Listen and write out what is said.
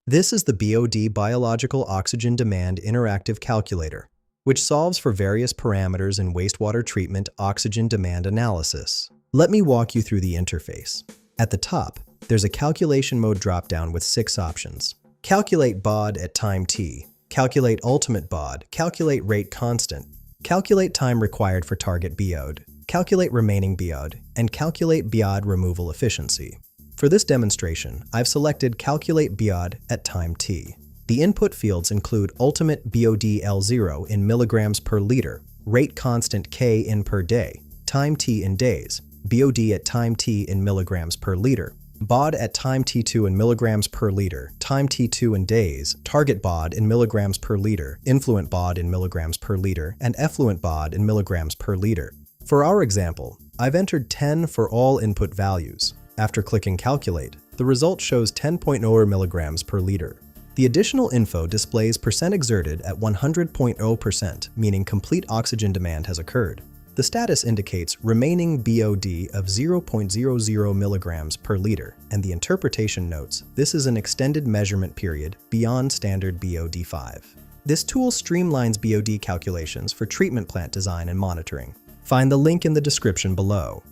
This is the BOD Biological Oxygen Demand Interactive Calculator, which solves for various parameters in wastewater treatment oxygen demand analysis. Let me walk you through the interface. At the top, there's a calculation mode dropdown with 6 options. Calculate BOD at time t, calculate ultimate BOD, calculate rate constant, calculate time required for target BOD, calculate remaining BOD, and calculate BOD removal efficiency. For this demonstration, I've selected Calculate BOD at time t. The input fields include ultimate BOD L0 in milligrams per liter, rate constant K in per day, time t in days, BOD at time t in milligrams per liter, BOD at time t2 in milligrams per liter, time t2 in days, target BOD in milligrams per liter, influent BOD in milligrams per liter, and effluent BOD in milligrams per liter. For our example, I've entered 10 for all input values. After clicking Calculate, the result shows 10.0 milligrams per liter. The additional info displays percent exerted at 100.0%, meaning complete oxygen demand has occurred. The status indicates remaining BOD of 0.00 milligrams per liter, and the interpretation notes this is an extended measurement period beyond standard BOD5. This tool streamlines BOD calculations for treatment plant design and monitoring. Find the link in the description below.